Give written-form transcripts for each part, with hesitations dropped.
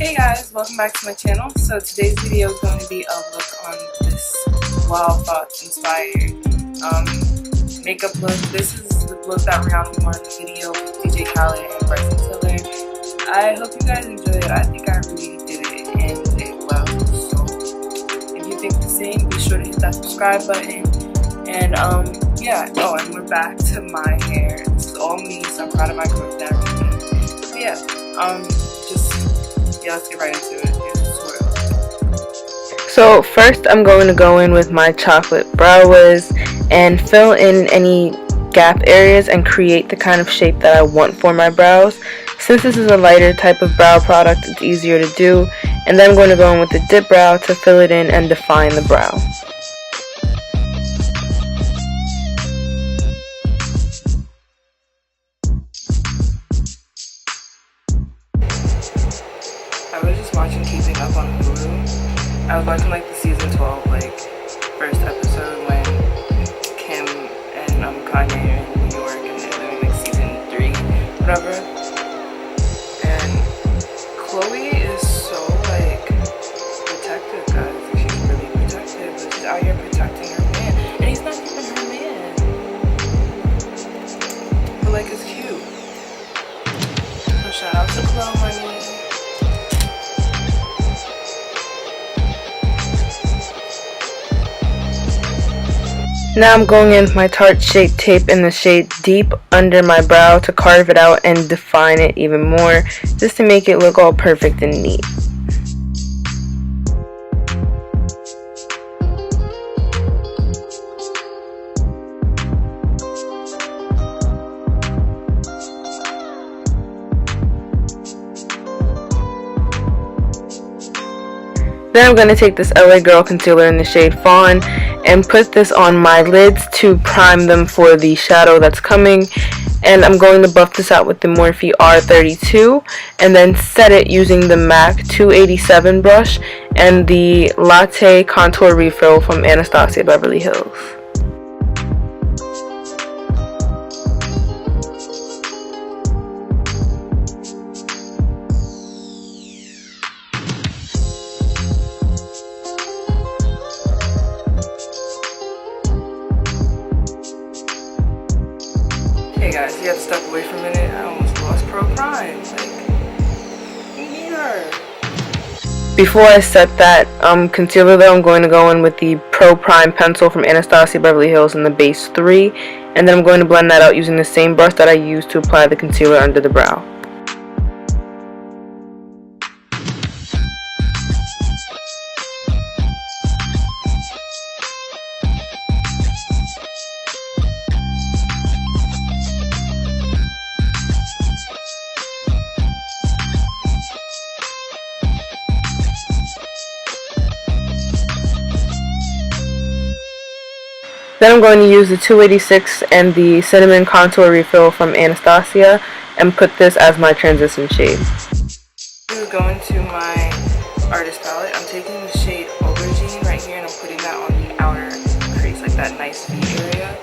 Hey guys, welcome back to my channel. So today's video is going to be a look on this Wild Thoughts inspired makeup look. This is the look that RIHANNA wore in the video with DJ Kylie and Bryson Tiller. I hope you guys enjoyed it. I think I really did it and did well. So if you think the same, be sure to hit that subscribe button. And yeah, oh, and we're back to my hair. This is all me, so I'm proud of my growth and everything. So yeah, let's get right into it. Here's the tutorial. So first I'm going to go in with my chocolate brow wiz and fill in any gap areas and create the kind of shape that I want for my brows. Since this is a lighter type of brow product, it's easier to do. And then I'm going to go in with the dip brow to fill it in and define the brow. I was just watching Keeping Up on Hulu. I was watching like the season 12 first episode when Kim and Kanye are in New York and they're living like season 3, whatever. And Chloe is so protective, guys. She's really protective, but she's out here protecting her man, and he's not even her man. But it's cute. So shout out to Chloe, honey. Now I'm going in with my Tarte Shape Tape in the shade Deep under my brow to carve it out and define it even more, just to make it look all perfect and neat. Then I'm going to take this LA Girl concealer in the shade Fawn and put this on my lids to prime them for the shadow that's coming. And I'm going to buff this out with the Morphe R32 and then set it using the MAC 287 brush and the Latte Contour Refill from Anastasia Beverly Hills. Hey guys, you have to step away for a minute. I almost lost Pro Prime. Here. Before I set that concealer though, I'm going to go in with the Pro Prime pencil from Anastasia Beverly Hills in the base 3. And then I'm going to blend that out using the same brush that I used to apply the concealer under the brow. Then I'm going to use the 286 and the Cinnamon Contour Refill from Anastasia and put this as my transition shade. Going to my artist palette, I'm taking the shade Aubergine right here and I'm putting that on the outer crease, like that nice V area.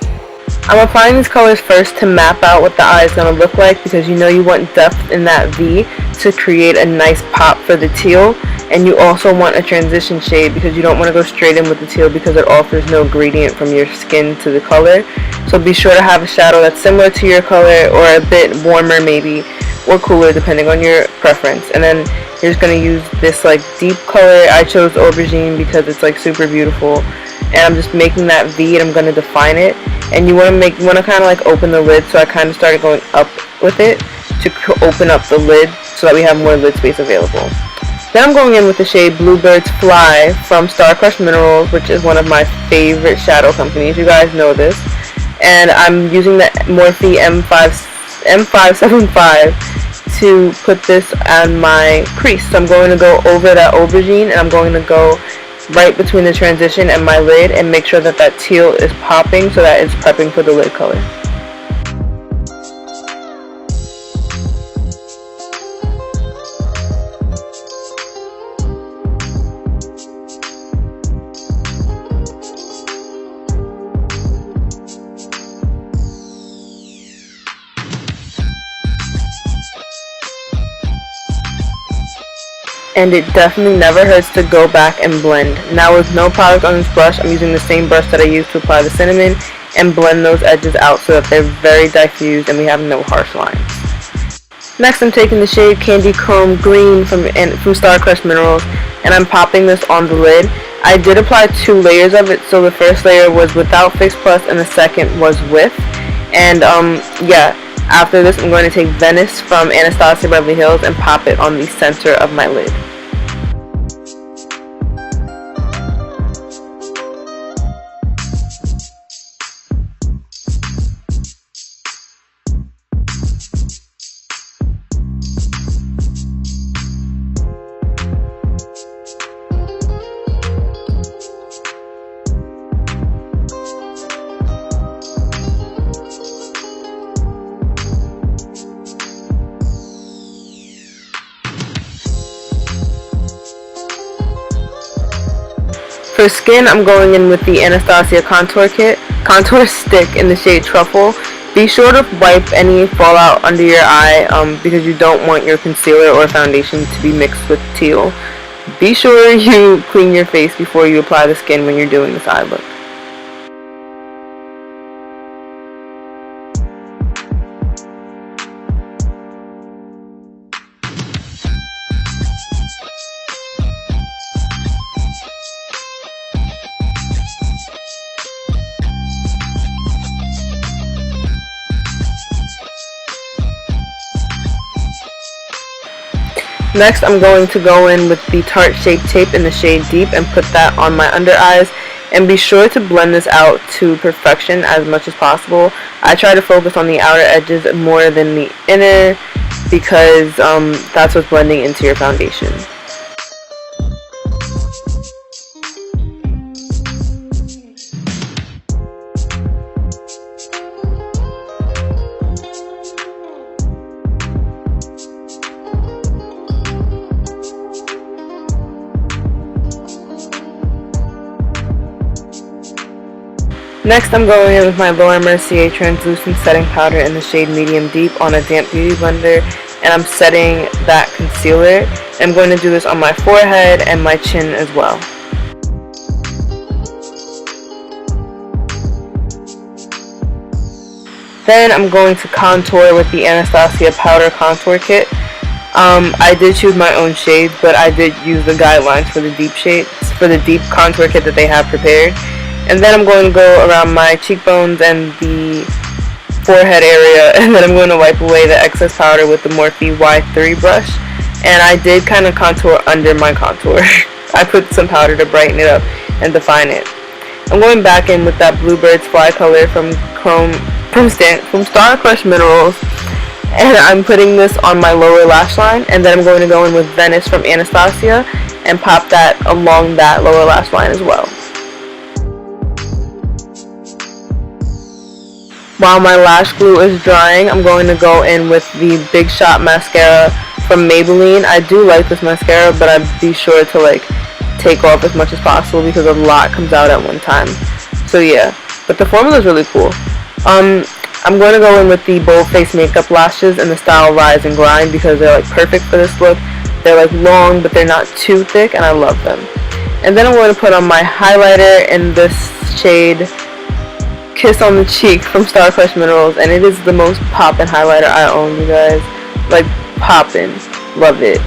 I'm applying these colors first to map out what the eye is going to look like, because you know you want depth in that V to create a nice pop for the teal. And you also want a transition shade because you don't want to go straight in with the teal because it offers no gradient from your skin to the color. So be sure to have a shadow that's similar to your color or a bit warmer maybe, or cooler depending on your preference. And then you're just going to use this deep color. I chose Aubergine because it's super beautiful. And I'm just making that V and I'm going to define it. And you want to kind of open the lid, so I kind of started going up with it to open up the lid so that we have more lid space available. Then I'm going in with the shade Bluebird's Fly from StarCrushed Minerals, which is one of my favorite shadow companies. You guys know this. And I'm using the Morphe M575 to put this on my crease. So I'm going to go over that aubergine and I'm going to go right between the transition and my lid and make sure that that teal is popping so that it's prepping for the lid color. and it definitely never hurts to go back and blend. Now with no product on this brush, I'm using the same brush that I used to apply the cinnamon and blend those edges out so that they're very diffused and we have no harsh lines. Next, I'm taking the shade Candy Chrome Green from StarCrushed Minerals, and I'm popping this on the lid. I did apply 2 layers of it, so the first layer was without Fix Plus and the second was with. And yeah, after this I'm going to take Venice from Anastasia Beverly Hills and pop it on the center of my lid. For skin, I'm going in with the Anastasia Contour Stick in the shade Truffle. Be sure to wipe any fallout under your eye because you don't want your concealer or foundation to be mixed with teal. Be sure you clean your face before you apply the skin when you're doing this eye look. Next, I'm going to go in with the Tarte Shape Tape in the shade Deep and put that on my under eyes. And be sure to blend this out to perfection as much as possible. I try to focus on the outer edges more than the inner because that's what's blending into your foundation. Next, I'm going in with my Laura Mercier Translucent Setting Powder in the shade Medium Deep on a damp beauty blender, and I'm setting that concealer. I'm going to do this on my forehead and my chin as well. Then I'm going to contour with the Anastasia Powder Contour Kit. I did choose my own shades, but I did use the guidelines for the deep shades, for the deep contour kit that they have prepared. And then I'm going to go around my cheekbones and the forehead area, and then I'm going to wipe away the excess powder with the Morphe Y3 brush. And I did kind of contour under my contour. I put some powder to brighten it up and define it. I'm going back in with that Bluebird's Fly color from StarCrushed Minerals, and I'm putting this on my lower lash line, and then I'm going to go in with Venice from Anastasia and pop that along that lower lash line as well. While my lash glue is drying, I'm going to go in with the Big Shot mascara from Maybelline. I do like this mascara, but I'd be sure to take off as much as possible because a lot comes out at one time. So yeah, but the formula is really cool. I'm going to go in with the Bold Face Makeup lashes in the style Rise and Grind because they're perfect for this look. They're long, but they're not too thick, and I love them. And then I'm going to put on my highlighter in this shade Kiss on the Cheek from StarCrushed Minerals, and it is the most poppin' highlighter I own, you guys. Poppin'. Love it.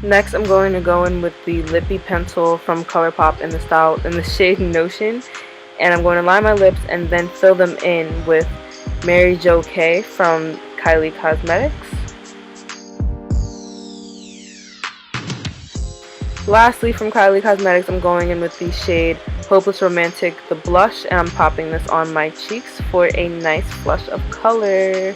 Next, I'm going to go in with the Lippy Pencil from ColourPop in the shade Notion, and I'm going to line my lips and then fill them in with Mary Jo K from Kylie Cosmetics. Lastly, from Kylie Cosmetics, I'm going in with the shade Hopeless Romantic, the blush, and I'm popping this on my cheeks for a nice flush of color.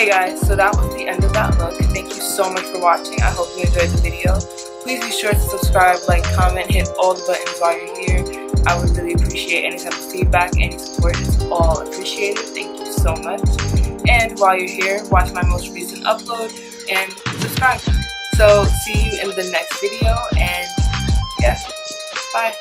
Hey guys, so that was the end of that look. Thank you so much for watching. I hope you enjoyed the video. Please be sure to subscribe, like, comment, hit all the buttons while you're here. I would really appreciate any type of feedback, any support. It's all appreciated. Thank you so much. And while you're here, watch my most recent upload and subscribe. So see you in the next video, and yeah, bye.